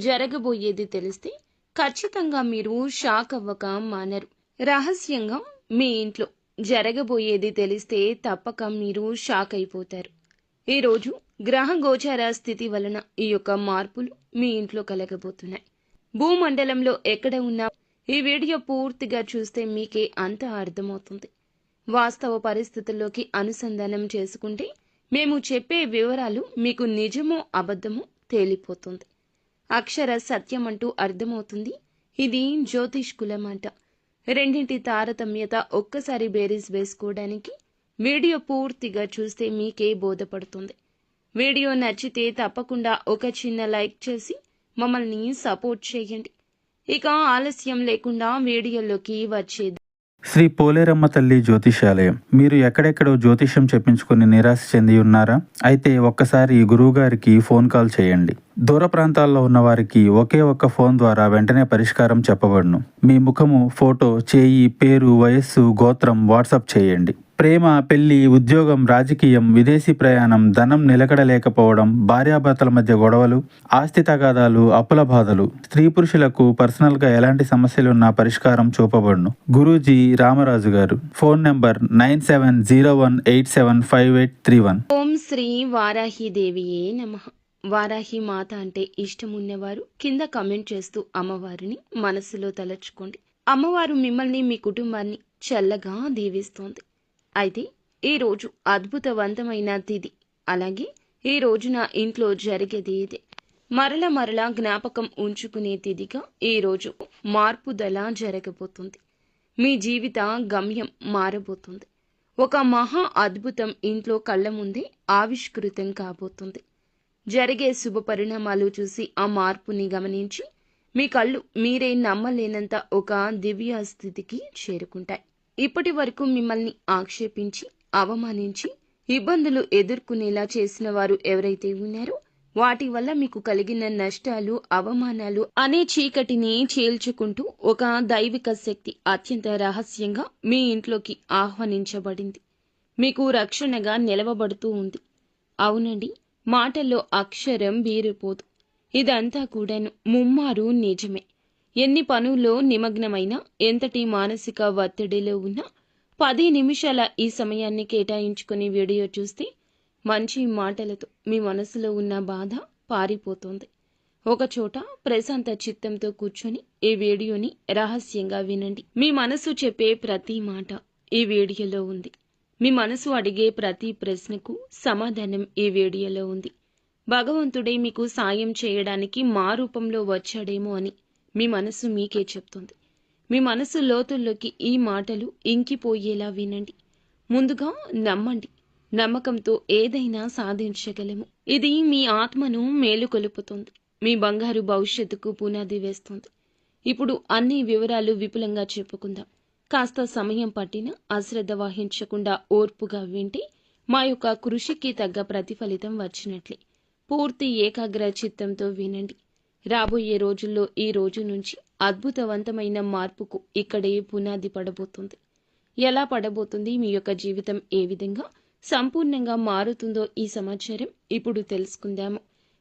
జరగబోయేది తెలిస్తే ఖచ్చితంగా మీరు షాక్ అవ్వక మానరు. రహస్యంగా మీ ఇంట్లో జరగబోయేది తెలిస్తే తప్పక మీరు షాక్ అయిపోతారు. ఈరోజు గ్రహ గోచార స్థితి వలన ఈ యొక్క మార్పులు మీ ఇంట్లో కలగబోతున్నాయి. భూమండలంలో ఎక్కడ ఉన్నా ఈ వీడియో పూర్తిగా చూస్తే మీకే అంతా అర్థమవుతుంది. వాస్తవ పరిస్థితుల్లోకి అనుసంధానం చేసుకుంటే మేము చెప్పే వివరాలు మీకు నిజమో అబద్ధమో తేలిపోతుంది. అక్షర సత్యం అంటూ అర్థమవుతుంది. ఇది జ్యోతిష్ కులం అంట. రెండింటి తారతమ్యత ఒక్కసారి బేరీస్ వేసుకోవడానికి వీడియో పూర్తిగా చూస్తే మీకే బోధపడుతుంది. వీడియో నచ్చితే తప్పకుండా ఒక చిన్న లైక్ చేసి మమ్మల్ని సపోర్ట్ చేయండి. ఇక ఆలస్యం లేకుండా వీడియోలోకి వచ్చేది. శ్రీ పోలేరమ్మ తల్లి జ్యోతిషాలయం. మీరు ఎక్కడెక్కడో జ్యోతిష్యం చెప్పించుకుని నిరాశ చెంది ఉన్నారా? అయితే ఒక్కసారి గురువుగారికి ఫోన్ కాల్ చేయండి. దూర ప్రాంతాల్లో ఉన్న వారికి ఒకే ఒక్క ఫోన్ ద్వారా వెంటనే పరిష్కారం చెప్పబడును. మీ ముఖము, ఫోటో, చేయి, పేరు, వయస్సు, గోత్రం వాట్సాప్ చేయండి. ప్రేమ, పెళ్లి, ఉద్యోగం, రాజకీయం, విదేశీ ప్రయాణం, ధనం నిలకడలేకపోవడం, భార్యాభర్తల మధ్య గొడవలు, ఆస్తి తగాదాలు, అప్పుల బాధలు, స్త్రీ పురుషులకు పర్సనల్గా ఎలాంటి సమస్యలున్నా పరిష్కారం చూపబడును. గురూజీ రామరాజు గారు. Phone number 9701875831. ఓం శ్రీ వారాహిదేవియే నమః. వారాహి మాత అంటే ఇష్టం ఉన్నవారు కింద కమెంట్ చేస్తూ అమ్మవారిని మనసులో తలచుకోండి. అమ్మవారు మిమ్మల్ని, మీ కుటుంబాన్ని చల్లగా దీవిస్తోంది. అయితే ఈరోజు అద్భుతవంతమైన తిథి. అలాగే ఈ రోజున ఇంట్లో జరిగేది ఇదే. మరల జ్ఞాపకం ఉంచుకునే తిథిగా ఈరోజు మార్పుదల జరగబోతుంది. మీ జీవిత గమ్యం మారబోతుంది. ఒక మహా అద్భుతం ఇంట్లో కళ్ళ ముందే ఆవిష్కృతం కాబోతుంది. జరిగే శుభ పరిణామాలు చూసి ఆ మార్పుని గమనించి మీ కళ్ళు మీరే నమ్మలేనంత ఒక దివ్య స్థితికి చేరుకుంటాయి. ఇప్పటి వరకు మిమ్మల్ని ఆక్షేపించి, అవమానించి, ఇబ్బందులు ఎదుర్కొనేలా చేసిన వారు ఎవరైతే ఉన్నారో వాటి వల్ల మీకు కలిగిన నష్టాలు, అవమానాలు అనే చీకటిని చీల్చుకుంటూ ఒక దైవిక శక్తి అత్యంత రహస్యంగా మీ ఇంట్లోకి ఆహ్వానించబడింది. మీకు రక్షణగా నిలవబడుతూ ఉంది. అవునండి, మాటల్లో అక్షరం బీరిపోదు. ఇదంతా కూడాను ముమ్మారు నిజమే. ఎన్ని పనుల్లో నిమగ్నమైనా, ఎంతటి మానసిక ఒత్తిడిలో ఉన్నా 10 నిమిషాల ఈ సమయాన్ని కేటాయించుకుని వీడియో చూస్తే మంచి మాటలతో మీ మనసులో ఉన్న బాధ పారిపోతుంది. ఒకచోట ప్రశాంత చిత్తంతో కూర్చొని ఈ వీడియోని రహస్యంగా వినండి. మీ మనసు చెప్పే ప్రతి మాట ఈ వీడియోలో ఉంది. మీ మనసు అడిగే ప్రతి ప్రశ్నకు సమాధానం ఈ వీడియోలో ఉంది. భగవంతుడే మీకు సాయం చేయడానికి మా రూపంలో వచ్చాడేమో అని మీ మనసు మీకే చెప్తుంది. మీ మనసు లోతుల్లోకి ఈ మాటలు ఇంకిపోయేలా వినండి. ముందుగా నమ్మండి. నమ్మకంతో ఏదైనా సాధించగలము. ఇది మీ ఆత్మను మేలుకొలుపుతుంది. మీ బంగారు భవిష్యత్తుకు పునాది వేస్తుంది. ఇప్పుడు అన్ని వివరాలు విపులంగా చెప్పుకుందాం. కాస్త సమయం పట్టినా అశ్రద్ధ వహించకుండా ఓర్పుగా వింటే మా యొక్క కృషికి తగ్గ ప్రతిఫలితం వచ్చినట్లే. పూర్తి ఏకాగ్ర చిత్తంతో వినండి. రాబోయే రోజుల్లో ఈ రోజు నుంచి అద్భుతవంతమైన మార్పుకు ఇక్కడే పునాది పడబోతుంది. ఎలా పడబోతుంది, మీ యొక్క జీవితం ఏ విధంగా సంపూర్ణంగా మారుతుందో ఈ సమాచారం ఇప్పుడు తెలుసుకుందాము.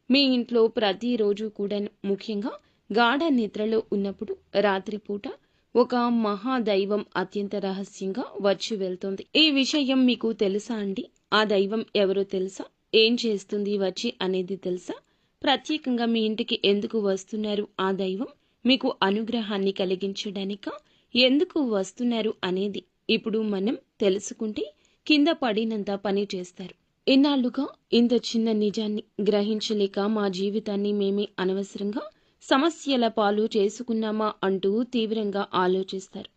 మీ ఇంట్లో ప్రతిరోజు కూడా, ముఖ్యంగా గాఢ నిద్రలో ఉన్నప్పుడు రాత్రిపూట ఒక మహాదైవం అత్యంత రహస్యంగా వచ్చి వెళ్తుంది. ఈ విషయం మీకు తెలుసా అండి? ఆ దైవం ఎవరో తెలుసా? ఏం చేస్తుంది వచ్చి అనేది తెలుసా? ప్రత్యేకంగా మీ ఇంటికి ఎందుకు వస్తున్నారు ఆ దైవం? మీకు అనుగ్రహాన్ని కలిగించడానిక ఎందుకు వస్తున్నారు అనేది ఇప్పుడు మనం తెలుసుకుంటే కింద పడినంత పని చేస్తారు. ఇన్నాళ్లుగా ఇంత చిన్న నిజాన్ని గ్రహించలేక మా జీవితాన్ని మేమే అనవసరంగా సమస్యల పాలు చేసుకున్నామా అంటూ తీవ్రంగా ఆలోచిస్తారు.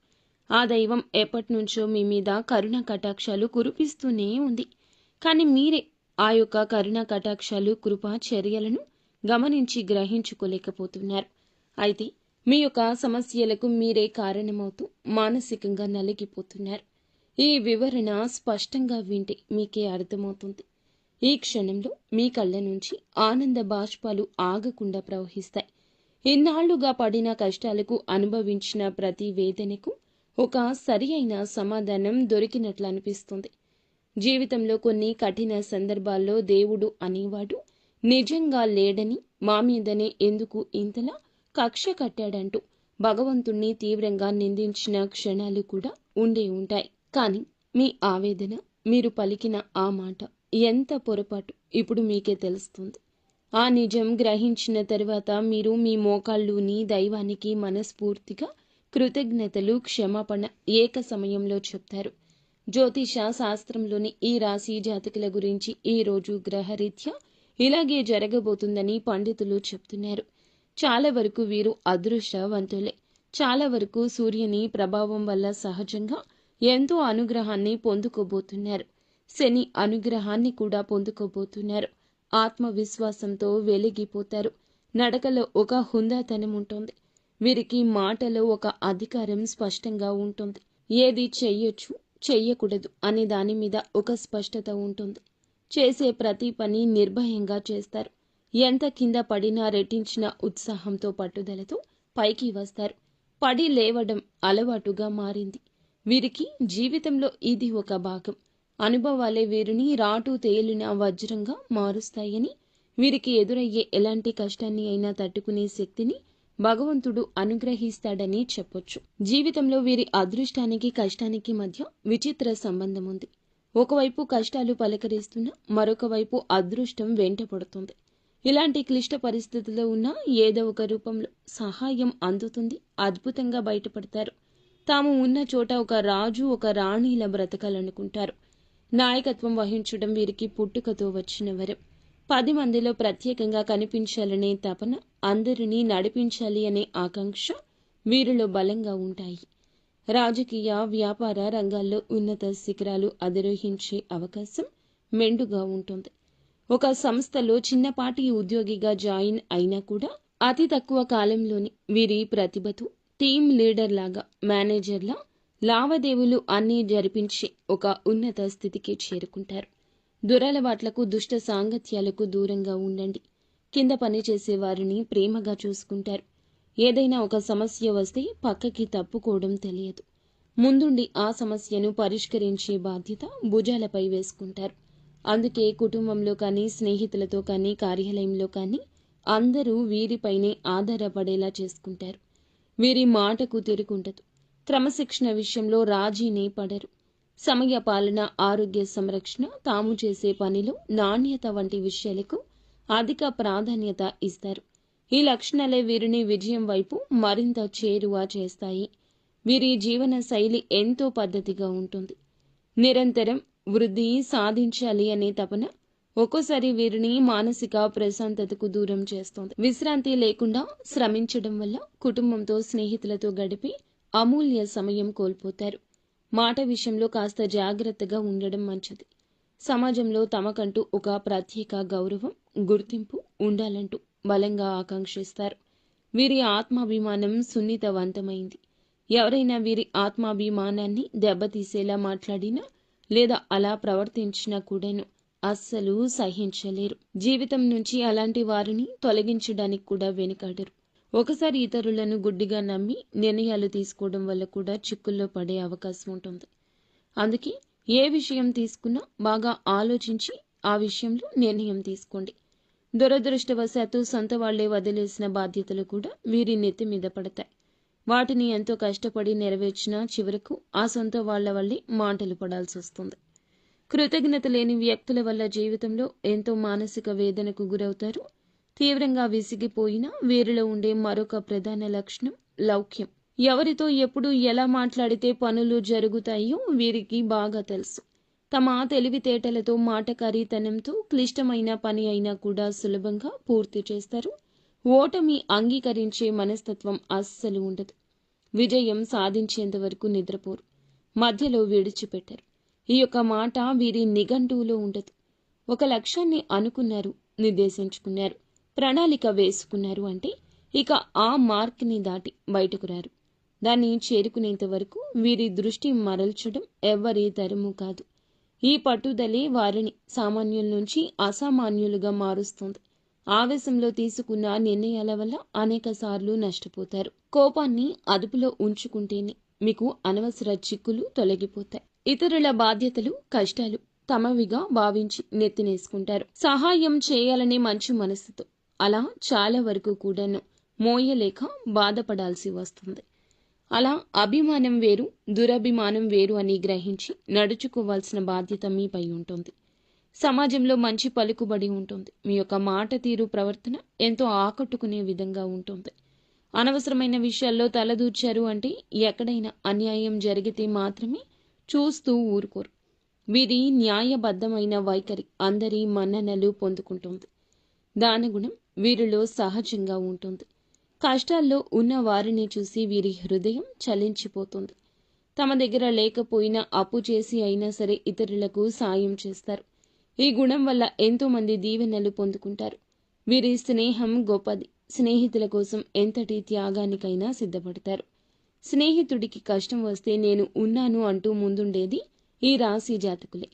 ఆ దైవం ఎప్పటినుంచో మీ మీద కరుణ కటాక్షాలు కురిపిస్తూనే ఉంది. కానీ మీరే ఆ యొక్క కరుణ కటాక్షాలు, కృపా చర్యలను గమనించి గ్రహించుకోలేకపోతున్నారు. అయితే మీ యొక్క సమస్యలకు మీరే కారణమవుతూ మానసికంగా నలిగిపోతున్నారు. ఈ వివరణ స్పష్టంగా వింటే మీకే అర్థమవుతుంది. ఈ క్షణంలో మీ కళ్ళ నుంచి ఆనంద బాష్పాలు ఆగకుండా ప్రవహిస్తాయి. ఇన్నాళ్లుగా పడిన కష్టాలకు, అనుభవించిన ప్రతి వేదనకు ఒక సరి అయిన సమాధానం దొరికినట్లు అనిపిస్తుంది. జీవితంలో కొన్ని కఠిన సందర్భాల్లో దేవుడు అనేవాడు నిజంగా లేడని, మా మీదనే ఎందుకు ఇంతలా కక్ష కట్టాడంటూ భగవంతుణ్ణి తీవ్రంగా నిందించిన క్షణాలు కూడా ఉండే ఉంటాయి. కానీ మీ ఆవేదన, మీరు పలికిన ఆ మాట ఎంత పొరపాటు ఇప్పుడు మీకే తెలుస్తుంది. ఆ నిజం గ్రహించిన తరువాత మీరు మీ మోకాళ్ళూని దైవానికి మనస్ఫూర్తిగా కృతజ్ఞతలు, క్షమాపణ ఏక సమయంలో చెప్తారు. జ్యోతిష శాస్త్రంలోని ఈ రాశి జాతకుల గురించి ఈ రోజు గ్రహరీత్యా ఇలాగే జరగబోతుందని పండితులు చెప్తున్నారు. చాలా వరకు వీరు అదృష్టవంతులే. చాలా వరకు సూర్యుని ప్రభావం వల్ల సహజంగా ఎంతో అనుగ్రహాన్ని పొందుకోబోతున్నారు. శని అనుగ్రహాన్ని కూడా పొందుకోబోతున్నారు. ఆత్మవిశ్వాసంతో వెలిగిపోతారు. నడకలో ఒక హుందాతనం ఉంటుంది. వీరికి మాటలో ఒక అధికారం స్పష్టంగా ఉంటుంది. ఏది చెయ్యొచ్చు, చెయ్యకూడదు అనే దాని మీద ఒక స్పష్టత ఉంటుంది. చేసే ప్రతి పని నిర్భయంగా చేస్తారు. ఎంత కింద పడినా రెట్టించిన ఉత్సాహంతో పట్టుదలతో పైకి వస్తారు. పడి లేవడం అలవాటుగా మారింది. వీరికి జీవితంలో ఇది ఒక భాగం. అనుభవాలే వీరిని రాటు తేలిన వజ్రంగా మారుస్తాయని, వీరికి ఎదురయ్యే ఎలాంటి కష్టాన్ని అయినా తట్టుకునే శక్తిని భగవంతుడు అనుగ్రహిస్తాడని చెప్పొచ్చు. జీవితంలో వీరి అదృష్టానికి కష్టానికి మధ్య విచిత్ర సంబంధం ఉంది. ఒకవైపు కష్టాలు పలకరిస్తున్నా మరొక వైపు అదృష్టం వెంటపడుతుంది. ఇలాంటి క్లిష్ట పరిస్థితుల్లో ఉన్న ఏదో ఒక రూపంలో సహాయం అందుతుంది. అద్భుతంగా బయటపడతారు. తాము ఉన్న చోట ఒక రాజు, ఒక రాణిలా బ్రతకాలనుకుంటారు. నాయకత్వం వహించడం వీరికి పుట్టుకతో వచ్చిన వరం. 10 మందిలో ప్రత్యేకంగా కనిపించాలనే తపన, అందరినీ నడిపించాలి అనే ఆకాంక్ష వీరిలో బలంగా ఉంటాయి. రాజకీయ, వ్యాపార రంగాల్లో ఉన్నత శిఖరాలు అధిరోహించే అవకాశం మెండుగా ఉంటుంది. ఒక సంస్థలో చిన్నపాటి ఉద్యోగిగా జాయిన్ అయినా కూడా అతి తక్కువ కాలంలోని వీరి ప్రతిభతో టీమ్ లీడర్ లాగా, మేనేజర్లా లావాదేవీలు అన్నీ జరిపించి ఒక ఉన్నత స్థితికి చేరుకుంటారు. దురలవాట్లకు, దుష్ట సాంగత్యాలకు దూరంగా ఉండండి. కింద పనిచేసే వారిని ప్రేమగా చూసుకుంటారు. ఏదైనా ఒక సమస్య వస్తే పక్కకి తప్పుకోవడం తెలియదు. ముందుండి ఆ సమస్యను పరిష్కరించే బాధ్యత భుజాలపై వేసుకుంటారు. అందుకే కుటుంబంలో కానీ, స్నేహితులతో కానీ, కార్యాలయంలో కానీ అందరూ వీరిపైనే ఆధారపడేలా చేసుకుంటారు. వీరి మాటకు తిరుగుండదు. క్రమశిక్షణ విషయంలో రాజీనే పడరు. సమయ పాలన, ఆరోగ్య సంరక్షణ, తాము చేసే పనిలో నాణ్యత వంటి విషయాలకు అధిక ప్రాధాన్యత ఇస్తారు. ఈ లక్షణాలే వీరిని విజయం వైపు మరింత చేరువ చేస్తాయి. వీరి జీవన శైలి ఎంతో పద్ధతిగా ఉంటుంది. నిరంతరం వృద్ధి సాధించాలి అనే తపన ఒక్కోసారి వీరిని మానసిక ప్రశాంతతకు దూరం చేస్తోంది. విశ్రాంతి లేకుండా శ్రమించడం వల్ల కుటుంబంతో, స్నేహితులతో గడిపి అమూల్య సమయం కోల్పోతారు. మాట విషయంలో కాస్త జాగ్రత్తగా ఉండడం మంచిది. సమాజంలో తమకంటూ ఒక ప్రత్యేక గౌరవం, గుర్తింపు ఉండాలంటూ బలంగా ఆకాంక్షిస్తారు. వీరి ఆత్మాభిమానం సున్నితవంతమైంది. ఎవరైనా వీరి ఆత్మాభిమానాన్ని దెబ్బతీసేలా మాట్లాడినా లేదా అలా ప్రవర్తించినా కూడాను అస్సలు సహించలేరు. జీవితం నుంచి అలాంటి వారిని తొలగించడానికి కూడా వెనుకాడరు. ఒకసారి ఇతరులను గుడ్డిగా నమ్మి నిర్ణయాలు తీసుకోవడం వల్ల కూడా చిక్కుల్లో పడే అవకాశం ఉంటుంది. అందుకే ఏ విషయం తీసుకున్నా బాగా ఆలోచించి ఆ విషయంలో నిర్ణయం తీసుకోండి. దురదృష్టవశాత్తు సొంత వాళ్లే వదిలేసిన బాధ్యతలు కూడా వీరి నెత్తి మీద పడతాయి. వాటిని ఎంతో కష్టపడి నెరవేర్చినా చివరకు ఆ సొంత వాళ్ల వల్లే మాటలు పడాల్సి వస్తుంది. కృతజ్ఞత లేని వ్యక్తుల వల్ల జీవితంలో ఎంతో మానసిక వేదనకు గురవుతారు. తీవ్రంగా విసిగిపోయినా వీరిలో ఉండే మరొక ప్రధాన లక్షణం లౌక్యం. ఎవరితో ఎప్పుడు ఎలా మాట్లాడితే పనులు జరుగుతాయో వీరికి బాగా తెలుసు. తమ తెలివితేటలతో, మాటకారితనంతో క్లిష్టమైన పని అయినా కూడా సులభంగా పూర్తి చేస్తారు. ఓటమి అంగీకరించే మనస్తత్వం అస్సలు ఉండదు. విజయం సాధించేంత వరకు నిద్రపోరు, మధ్యలో విడిచిపెట్టారు. ఈ యొక్క మాట వీరి నిఘంటువులో ఉండదు. ఒక లక్ష్యాన్ని అనుకున్నారు, నిర్దేశించుకున్నారు, ప్రణాళిక వేసుకున్నారు అంటే ఇక ఆ మార్క్ని దాటి బయటకు రారు. దాన్ని చేరుకునేంత వరకు వీరి దృష్టి మరల్చడం ఎవ్వరి తరము కాదు. ఈ పట్టుదలే వారిని సామాన్యుల నుంచి అసామాన్యులుగా మారుస్తుంది. ఆవేశంలో తీసుకున్న నిర్ణయాల వల్ల అనేక సార్లు నష్టపోతారు. కోపాన్ని అదుపులో ఉంచుకుంటేనే మీకు అనవసర చిక్కులు తొలగిపోతాయి. ఇతరుల బాధ్యతలు, కష్టాలు తమవిగా భావించి నెత్తినేసుకుంటారు. సహాయం చేయాలనే మంచి మనసుతో అలా చాలా వరకు కూడాను మోయలేక బాధపడాల్సి వస్తుంది. అలా అభిమానం వేరు, దురభిమానం వేరు అని గ్రహించి నడుచుకోవాల్సిన బాధ్యత మీపై ఉంటుంది. సమాజంలో మంచి పలుకుబడి ఉంటుంది. మీ యొక్క మాట తీరు ప్రవర్తన ఎంతో ఆకట్టుకునే విధంగా ఉంటుంది. అనవసరమైన విషయాల్లో తలదూర్చారు అంటే ఎక్కడైనా అన్యాయం జరిగితే మాత్రమే చూస్తూ ఊరుకోరు. వీరి న్యాయబద్ధమైన వైఖరి అందరి మన్ననలు పొందుకుంటుంది. దానగుణం వీరిలో సహజంగా ఉంటుంది. కష్టాల్లో ఉన్న వారిని చూసి వీరి హృదయం చలించిపోతుంది. తమ దగ్గర లేకపోయినా అప్పు చేసి అయినా సరే ఇతరులకు సాయం చేస్తారు. ఈ గుణం వల్ల ఎంతో మంది దీవెనలు పొందుకుంటారు. వీరి స్నేహం గొప్పది. స్నేహితుల కోసం ఎంతటి త్యాగానికైనా సిద్ధపడతారు. స్నేహితుడికి కష్టం వస్తే నేను ఉన్నాను అంటూ ముందుండేది ఈ రాశి జాతకులే.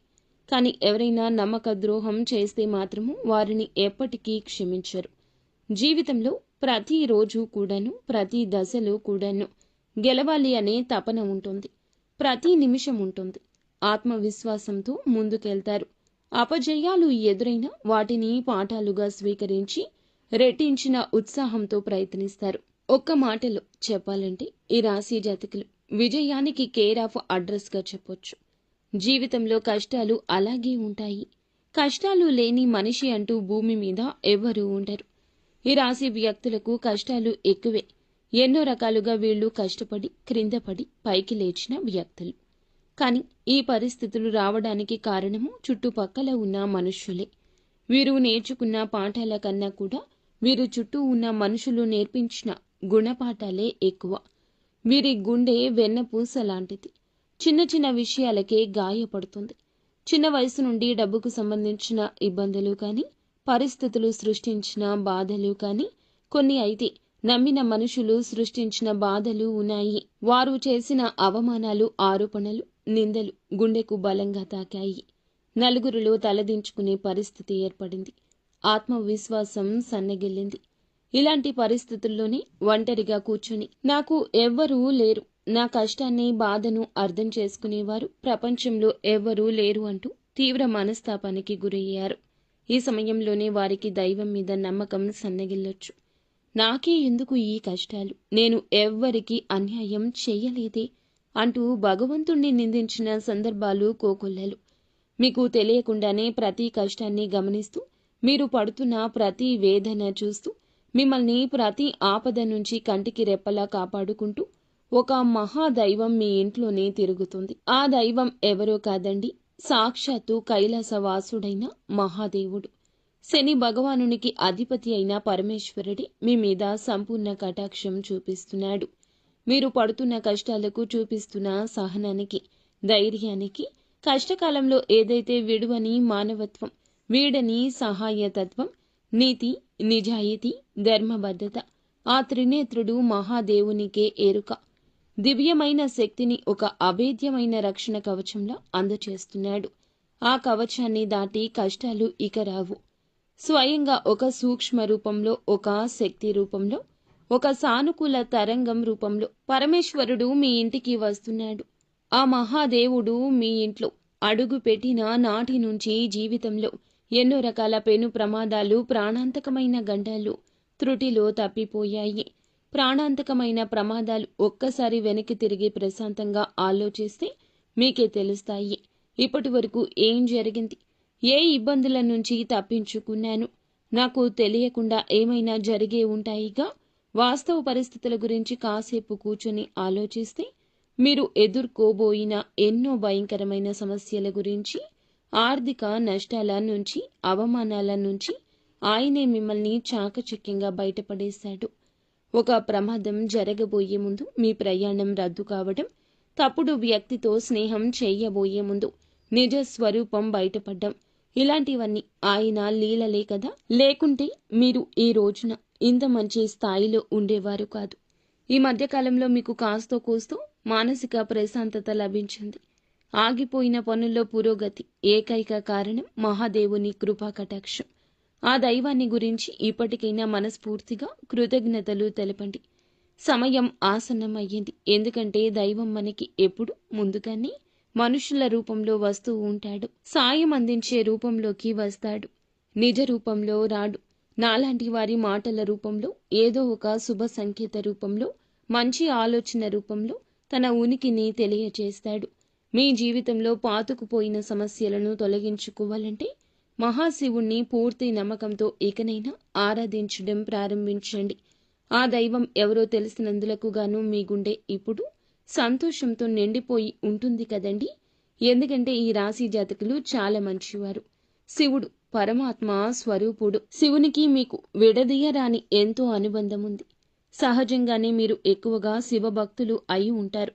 కానీ ఎవరైనా నమ్మక ద్రోహం చేస్తే మాత్రము వారిని ఎప్పటికీ క్షమించరు. జీవితంలో ప్రతి రోజు కూడాను, ప్రతి దశలో కూడాను గెలవాలి అనే తపన ఉంటుంది. ప్రతి నిమిషం ఉంటుంది. ఆత్మవిశ్వాసంతో ముందుకెళ్తారు. అపజయాలు ఎదురైనా వాటిని పాఠాలుగా స్వీకరించి రెట్టించిన ఉత్సాహంతో ప్రయత్నిస్తారు. ఒక్క మాటలో చెప్పాలంటే ఈ రాశి జాతకులు విజయానికి కేర్ ఆఫ్ అడ్రస్ గా చెప్పొచ్చు. జీవితంలో కష్టాలు అలాగే ఉంటాయి. కష్టాలు లేని మనిషి అంటూ భూమి మీద ఎవరూ ఉండరు. ఈ రాశి వ్యక్తులకు కష్టాలు ఎక్కువే. ఎన్నో రకాలుగా వీళ్ళు కష్టపడి క్రిందపడి పైకి లేచిన వ్యక్తులు. కానీ ఈ పరిస్థితులు రావడానికి కారణము చుట్టుపక్కల ఉన్న మనుష్యులే. వీరు నేర్చుకున్న పాఠాల కన్నా కూడా వీరు చుట్టూ ఉన్న మనుషులు నేర్పించిన గుణపాఠాలే ఎక్కువ. వీరి గుండె వెన్నపూస లాంటిది. చిన్న చిన్న విషయాలకే గాయపడుతుంది. చిన్న వయసు నుండి డబ్బుకు సంబంధించిన ఇబ్బందులు కానీ, పరిస్థితులు సృష్టించిన బాధలు కానీ, కొన్ని అయితే నమ్మిన మనుషులు సృష్టించిన బాధలు ఉన్నాయి. వారు చేసిన అవమానాలు, ఆరోపణలు, నిందలు గుండెకు బలంగా తాకాయి. నలుగురిలో తలదించుకునే పరిస్థితి ఏర్పడింది. ఆత్మవిశ్వాసం సన్నగిల్లింది. ఇలాంటి పరిస్థితుల్లోనే ఒంటరిగా కూర్చొని నాకు ఎవ్వరూ లేరు, నా కష్టాన్ని బాధను అర్థం చేసుకునేవారు ప్రపంచంలో ఎవ్వరూ లేరు అంటూ తీవ్ర మనస్తాపానికి గురయ్యారు. ఈ సమయంలోనే వారికి దైవం మీద నమ్మకం సన్నగిల్లొచ్చు. నాకే ఎందుకు ఈ కష్టాలు, నేను ఎవ్వరికీ అన్యాయం చెయ్యలేదే అంటూ భగవంతుణ్ణి నిందించిన సందర్భాలు కోకొల్లలు. మీకు తెలియకుండానే ప్రతి కష్టాన్ని గమనిస్తూ, మీరు పడుతున్న ప్రతి వేదన చూస్తూ, మిమ్మల్ని ప్రతి ఆపద నుంచి కంటికి రెప్పలా కాపాడుకుంటూ ఒక మహాదైవం మీ ఇంట్లోనే తిరుగుతుంది. ఆ దైవం ఎవరో కాదండి, సాక్షాత్తు కైలాసవాసుడైన మహాదేవుడు. శని భగవానునికి అధిపతి అయిన పరమేశ్వరుడి మీ మీద సంపూర్ణ కటాక్షం చూపిస్తున్నాడు. మీరు పడుతున్న కష్టాలకు చూపిస్తున్న సహనానికి, ధైర్యానికి, కష్టకాలంలో ఏదైతే విడువని మానవత్వం, వీడని సహాయతత్వం, నీతి, నిజాయితీ, ధర్మబద్ధత, ఆ త్రినేత్రుడు మహాదేవునికే ఎరుక. దివ్యమైన శక్తిని ఒక అభేద్యమైన రక్షణ కవచంలా అందచేస్తున్నాడు. ఆ కవచాన్ని దాటి కష్టాలు ఇక రావు. స్వయంగా ఒక సూక్ష్మ రూపంలో, ఒక శక్తి రూపంలో, ఒక సానుకూల తరంగం రూపంలో పరమేశ్వరుడు మీ ఇంటికి వస్తున్నాడు. ఆ మహాదేవుడు మీ ఇంట్లో అడుగు పెట్టిన నాటి నుంచి జీవితంలో ఎన్నో రకాల పెను ప్రమాదాలు, ప్రాణాంతకమైన గండాలు త్రుటిలో తప్పిపోయాయి. ప్రాణాంతకమైన ప్రమాదాలు ఒక్కసారి వెనక్కి తిరిగి ప్రశాంతంగా ఆలోచిస్తే మీకే తెలుస్తాయి. ఇప్పటి వరకు ఏం జరిగింది, ఏ ఇబ్బందుల నుంచి తప్పించుకున్నాను, నాకు తెలియకుండా ఏమైనా జరిగే ఉంటాయిగా. వాస్తవ పరిస్థితుల గురించి కాసేపు కూర్చొని ఆలోచిస్తే మీరు ఎదుర్కోబోయిన ఎన్నో భయంకరమైన సమస్యల గురించి, ఆర్థిక నష్టాల నుంచి, అవమానాల నుంచి ఆయనే మిమ్మల్ని చాకచక్యంగా బయటపడేశాడు. ఒక ప్రమాదం జరగబోయే ముందు మీ ప్రయాణం రద్దు కావడం, తప్పుడు వ్యక్తితో స్నేహం చేయబోయే ముందు నిజ స్వరూపం బయటపడ్డం, ఇలాంటివన్నీ ఆయన లీలలే కదా. లేకుంటే మీరు ఈ రోజున ఇంత మంచి స్థాయిలో ఉండేవారు కాదు. ఈ మధ్యకాలంలో మీకు కాస్తో కూస్తో మానసిక ప్రశాంతత లభించింది. ఆగిపోయిన పనుల్లో పురోగతి ఏకైక కారణం మహాదేవుని కృపా కటాక్షం. ఆ దైవాన్ని గురించి ఇప్పటికైనా మనస్ఫూర్తిగా కృతజ్ఞతలు తెలపండి. సమయం ఆసన్నమయ్యింది. ఎందుకంటే దైవం మనకి ఎప్పుడు ముందుగానే మనుషుల రూపంలో వస్తూ ఉంటాడు. సాయం అందించే రూపంలోకి వస్తాడు. నిజ రూపంలో రాడు. నాలాంటి వారి మాటల రూపంలో, ఏదో ఒక శుభ సంకేత రూపంలో, మంచి ఆలోచన రూపంలో తన ఉనికిని తెలియచేస్తాడు. మీ జీవితంలో పాతుకుపోయిన సమస్యలను తొలగించుకోవాలంటే మహాశివుణ్ణి పూర్తి నమ్మకంతో ఇకనైనా ఆరాధించడం ప్రారంభించండి. ఆ దైవం ఎవరో తెలిసినందులకు గాను మీ గుండె ఇప్పుడు సంతోషంతో నిండిపోయి ఉంటుంది కదండి. ఎందుకంటే ఈ రాశి జాతకులు చాలా మంచివారు. శివుడు పరమాత్మ స్వరూపుడు. శివునికి మీకు విడదీయరాని ఎంతో అనుబంధం ఉంది. సహజంగానే మీరు ఎక్కువగా శివభక్తులు అయి ఉంటారు.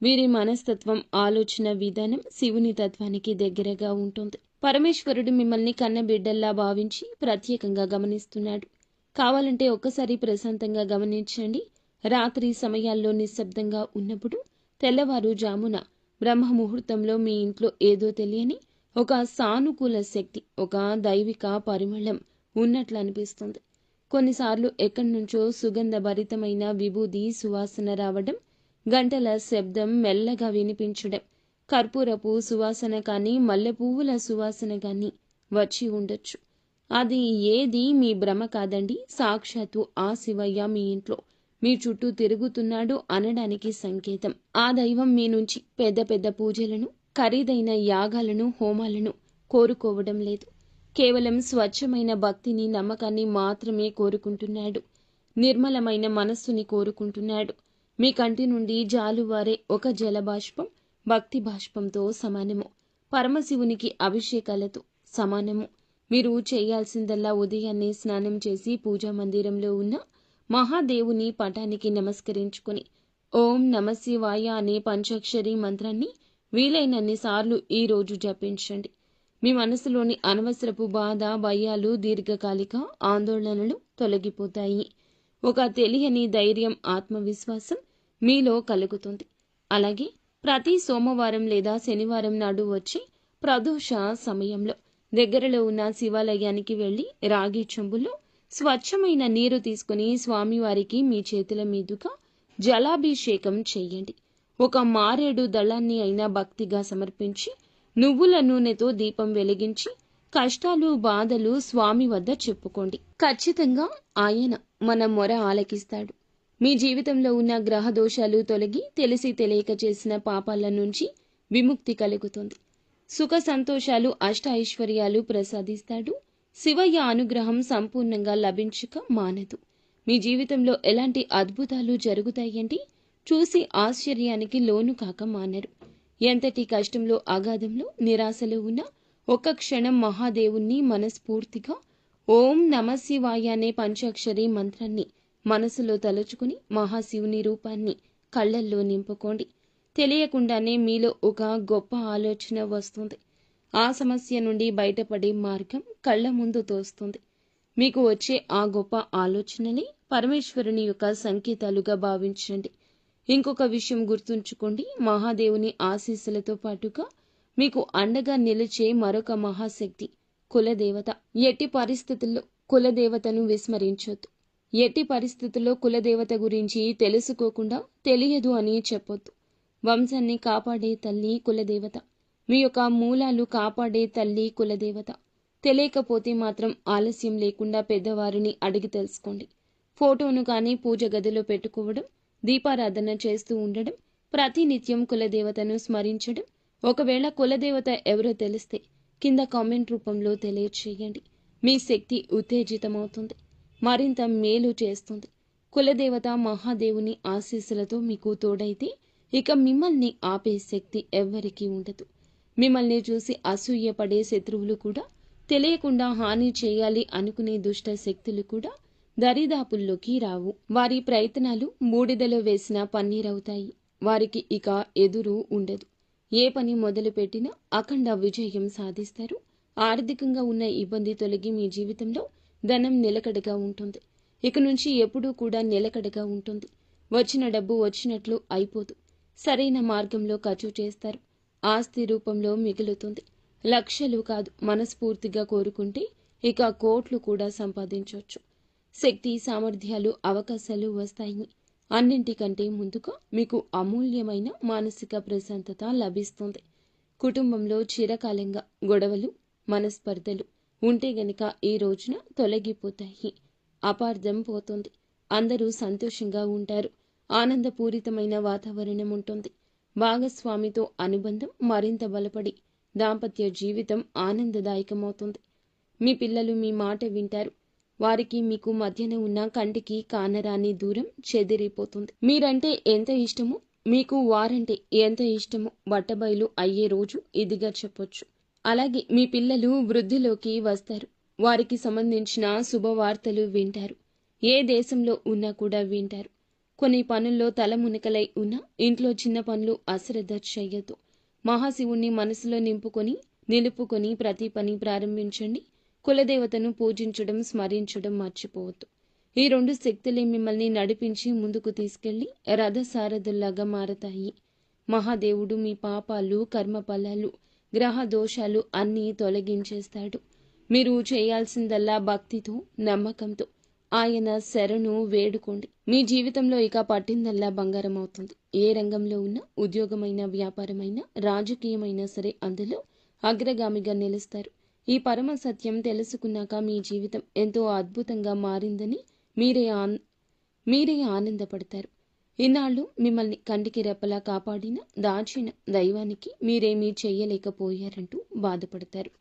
వీరి మనస్తత్వం, ఆలోచన విధానం శివుని తత్వానికి దగ్గరగా ఉంటుంది. పరమేశ్వరుడు మిమ్మల్ని కన్నబిడ్డల్లా భావించి ప్రత్యేకంగా గమనిస్తున్నాడు. కావాలంటే ఒక్కసారి ప్రశాంతంగా గమనించండి. రాత్రి సమయాల్లో నిశ్శబ్దంగా ఉన్నప్పుడు, తెల్లవారుజామున బ్రహ్మ ముహూర్తంలో మీ ఇంట్లో ఏదో తెలియని ఒక సానుకూల శక్తి, ఒక దైవిక పరిమళం ఉన్నట్లు అనిపిస్తుంది. కొన్నిసార్లు ఎక్కడి నుంచో సుగంధభరితమైన విభూది సువాసన రావడం, గంటల శబ్దం మెల్లగా వినిపించడం, కర్పూరపు సువాసన కానీ, మల్లెపువ్వుల సువాసన కానీ వచ్చి ఉండొచ్చు. అది ఏది మీ భ్రమ కాదండి. సాక్షాత్తు ఆ శివయ్య మీ ఇంట్లో మీ చుట్టూ తిరుగుతున్నాడు అనడానికి సంకేతం. ఆ దైవం మీ నుంచి పెద్ద పెద్ద పూజలను, ఖరీదైన యాగాలను, హోమాలను కోరుకోవడం లేదు. కేవలం స్వచ్ఛమైన భక్తిని, నమ్మకాన్ని మాత్రమే కోరుకుంటున్నాడు. నిర్మలమైన మనస్సుని కోరుకుంటున్నాడు. మీ కంటి నుండి జాలువారే ఒక జలబాష్పం భక్తి బాష్పంతో సమానము. పరమశివునికి అభిషేకాలతో సమానము. మీరు చేయాల్సిందల్లా ఉదయాన్నే స్నానం చేసి పూజా మందిరంలో ఉన్న మహాదేవుని పటానికి నమస్కరించుకుని ఓం నమశివాయ అనే పంచాక్షరి మంత్రాన్ని వీలైనన్ని సార్లు ఈ రోజు జపించండి. మీ మనసులోని అనవసరపు బాధ, భయాలు, దీర్ఘకాలిక ఆందోళనలు తొలగిపోతాయి. ఒక తెలియని ధైర్యం, ఆత్మవిశ్వాసం మీలో కలుగుతుంది. అలాగే ప్రతి సోమవారం లేదా శనివారం నాడు వచ్చే ప్రదోష సమయంలో దగ్గరలో ఉన్న శివాలయానికి వెళ్లి రాగి చెంబులో స్వచ్ఛమైన నీరు తీసుకుని స్వామివారికి మీ చేతుల మీదుగా జలాభిషేకం చెయ్యండి. ఒక మారేడు దళాన్ని అయినా భక్తిగా సమర్పించి నువ్వుల నూనెతో దీపం వెలిగించి కష్టాలు, బాధలు స్వామి వద్ద చెప్పుకోండి. ఖచ్చితంగా ఆయన మన మొర ఆలకిస్తాడు. మీ జీవితంలో ఉన్న గ్రహ దోషాలు తొలగి తెలిసి తెలియక చేసిన పాపాల నుంచి విముక్తి కలుగుతుంది. సుఖ సంతోషాలు, అష్ట ఐశ్వర్యాలు ప్రసాదిస్తాడు. శివయ్య అనుగ్రహం సంపూర్ణంగా లభించక మానదు. మీ జీవితంలో ఎలాంటి అద్భుతాలు జరుగుతాయంటే చూసి ఆశ్చర్యానికి లోను కాక మానరు. ఎంతటి కష్టంలో, అగాధంలో, నిరాశలో ఉన్న ఒక్క క్షణం మహాదేవుణ్ణి మనస్ఫూర్తిగా ఓం నమశివాయ అనే పంచాక్షరి మంత్రాన్ని మనసులో తలుచుకుని మహాశివుని రూపాన్ని కళ్ళల్లో నింపుకోండి. తెలియకుండానే మీలో ఒక గొప్ప ఆలోచన వస్తుంది. ఆ సమస్య నుండి బయటపడే మార్గం కళ్ళ ముందు తోస్తుంది. మీకు వచ్చే ఆ గొప్ప ఆలోచనని పరమేశ్వరుని యొక్క సంకేతాలుగా భావించండి. ఇంకొక విషయం గుర్తుంచుకోండి. మహాదేవుని ఆశీస్సులతో పాటుగా మీకు అండగా నిలిచే మరొక మహాశక్తి కులదేవత. ఎట్టి పరిస్థితుల్లో కులదేవతను విస్మరించొద్దు. ఎట్టి పరిస్థితుల్లో కులదేవత గురించి తెలుసుకోకుండా తెలియదు అని చెప్పొద్దు. వంశాన్ని కాపాడే తల్లి కులదేవత. మీ యొక్క మూలాలు కాపాడే తల్లి కులదేవత. తెలియకపోతే మాత్రం ఆలస్యం లేకుండా పెద్దవారిని అడిగి తెలుసుకోండి. ఫోటోను కానీ పూజ గదిలో పెట్టుకోవడం, దీపారాధన చేస్తూ ఉండడం, ప్రతినిత్యం కులదేవతను స్మరించడం. ఒకవేళ కులదేవత ఎవరో తెలిస్తే కింద కామెంట్ రూపంలో తెలియచేయండి. మీ శక్తి ఉత్తేజితమవుతుంది, మరింత మేలు చేస్తుంది. కులదేవత మహాదేవుని ఆశీస్సులతో మీకు తోడైతే ఇక మిమ్మల్ని ఆపే శక్తి ఎవ్వరికీ ఉండదు. మిమ్మల్ని చూసి అసూయపడే శత్రువులు కూడా, తెలియకుండా హాని చేయాలి అనుకునే దుష్ట శక్తులు కూడా దరిదాపుల్లోకి రావు. వారి ప్రయత్నాలు బూడిదలో వేసిన పన్నీరవుతాయి. వారికి ఇక ఎదురు ఉండదు. ఏ పని మొదలు పెట్టినా అఖండ విజయం సాధిస్తారు. ఆర్థికంగా ఉన్న ఇబ్బంది తొలగి మీ జీవితంలో ధనం నిలకడగా ఉంటుంది. ఇక నుంచి ఎప్పుడూ కూడా నిలకడగా ఉంటుంది. వచ్చిన డబ్బు వచ్చినట్లు అయిపోదు. సరైన మార్గంలో ఖర్చు చేస్తారు. ఆస్తి రూపంలో మిగులుతుంది. లక్షలు కాదు, మనస్ఫూర్తిగా కోరుకుంటే ఇక కోట్లు కూడా సంపాదించవచ్చు. శక్తి, సామర్థ్యాలు, అవకాశాలు వస్తాయి. అన్నింటికంటే ముందుగా మీకు అమూల్యమైన మానసిక ప్రశాంతత లభిస్తుంది. కుటుంబంలో చిరకాలంగా గొడవలు, మనస్పర్ధలు ఉంటే గనక ఈ రోజున తొలగిపోతాయి. అపార్థం పోతుంది. అందరూ సంతోషంగా ఉంటారు. ఆనందపూరితమైన వాతావరణం ఉంటుంది. భాగస్వామితో అనుబంధం మరింత బలపడి దాంపత్య జీవితం ఆనందదాయకమవుతుంది. మీ పిల్లలు మీ మాట వింటారు. వారికి మీకు మధ్యన ఉన్న కంటికి కానరాని దూరం చెదిరిపోతుంది. మీరంటే ఎంత ఇష్టమో, మీకు వారంటే ఎంత ఇష్టమో బట్టబయలు అయ్యే రోజు ఇదిగా చెప్పొచ్చు. అలాగే మీ పిల్లలు వృద్ధిలోకి వస్తారు. వారికి సంబంధించిన శుభవార్తలు వింటారు. ఏ దేశంలో ఉన్నా కూడా వింటారు. కొన్ని పనుల్లో తలమునకలై ఉన్నా ఇంట్లో చిన్న పనులు అశ్రద్ధ చెయ్యొద్దు. మహాశివుణ్ణి మనసులో నిలుపుకొని ప్రతి పని ప్రారంభించండి. కులదేవతను పూజించడం, స్మరించడం మర్చిపోవద్దు. ఈ 2 శక్తులే మిమ్మల్ని నడిపించి ముందుకు తీసుకెళ్లి రథసారథుల్లాగా మారతాయి. మహాదేవుడు మీ పాపాలు, కర్మఫలాలు, గ్రహ దోషాలు అన్నీ తొలగించేస్తాడు. మీరు చేయాల్సిందల్లా భక్తితో, నమ్మకంతో ఆయన శరణు వేడుకోండి. మీ జీవితంలో ఇక పట్టిందల్లా బంగారం అవుతుంది. ఏ రంగంలో ఉన్నా, ఉద్యోగమైన, వ్యాపారమైన, రాజకీయమైనా సరే అందులో అగ్రగామిగా నిలుస్తారు. ఈ పరమ సత్యం తెలుసుకున్నాక మీ జీవితం ఎంతో అద్భుతంగా మారిందని మీరే ఆనందపడతారు. ఇన్నాళ్ళు మిమ్మల్ని కంటికి రెప్పలా కాపాడిన, దాచిన దైవానికి మీరేమీ చెయ్యలేకపోయారంటూ బాధపడతారు.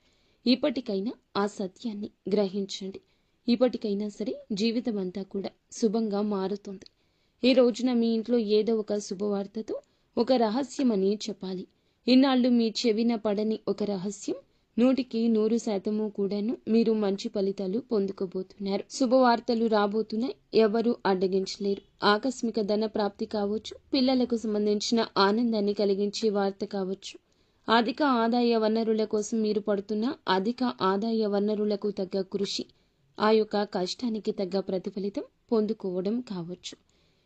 ఇప్పటికైనా ఆ సత్యాన్ని గ్రహించండి. ఇప్పటికైనా సరే జీవితం అంతా కూడా శుభంగా మారుతుంది. ఈ రోజున మీ ఇంట్లో ఏదో ఒక శుభవార్తతో ఒక రహస్యమని చెప్పాలి. ఇన్నాళ్ళు మీ చెవిన పడని ఒక రహస్యం 100% కూడాను మీరు మంచి ఫలితాలు పొందుకోబోతున్నారు. శుభవార్తలు రాబోతున్నాయి. ఎవరు అడ్డగించలేరు. ఆకస్మిక ధన ప్రాప్తి కావచ్చు, పిల్లలకు సంబంధించిన ఆనందాన్ని కలిగించే వార్త కావచ్చు, అధిక ఆదాయ వనరుల కోసం మీరు పడుతున్న అధిక ఆదాయ వనరులకు తగ్గ కృషి, ఆ యొక్క కష్టానికి తగ్గ ప్రతిఫలితం పొందుకోవడం కావచ్చు.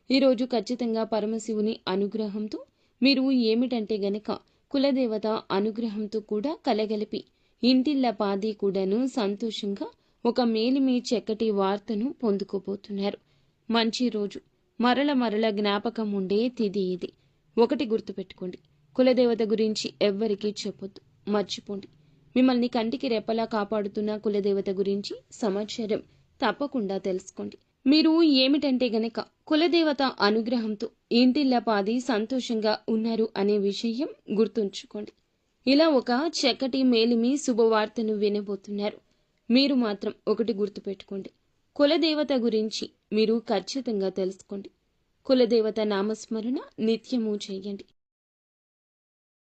ఈరోజు ఖచ్చితంగా పరమశివుని అనుగ్రహంతో మీరు ఏమిటంటే గనక కులదేవత అనుగ్రహంతో కూడా కలగలిపి ఇంటిల్లపాది కూడాను సంతోషంగా ఒక మేలిమి చక్కటి వార్తను పొందుకోబోతున్నారు. మంచి రోజు. మరల జ్ఞాపకం ఉండే తిథి ఇది. ఒకటి గుర్తుపెట్టుకోండి, కులదేవత గురించి ఎవ్వరికీ చెప్పొద్దు, మర్చిపోండి. మిమ్మల్ని కంటికి రెప్పలా కాపాడుతున్న కులదేవత గురించి సమాచారం తప్పకుండా తెలుసుకోండి. మీరు ఏమిటంటే గనక కులదేవత అనుగ్రహంతో ఇంటిల్లపాది సంతోషంగా ఉన్నారు అనే విషయం గుర్తుంచుకోండి. ఇలా ఒక చక్కటి మేలిమి శుభవార్తను వినబోతున్నారు. మీరు మాత్రం ఒకటి గుర్తుపెట్టుకోండి, కులదేవత గురించి మీరు ఖచ్చితంగా తెలుసుకోండి. కులదేవత నామస్మరణ నిత్యము చేయండి.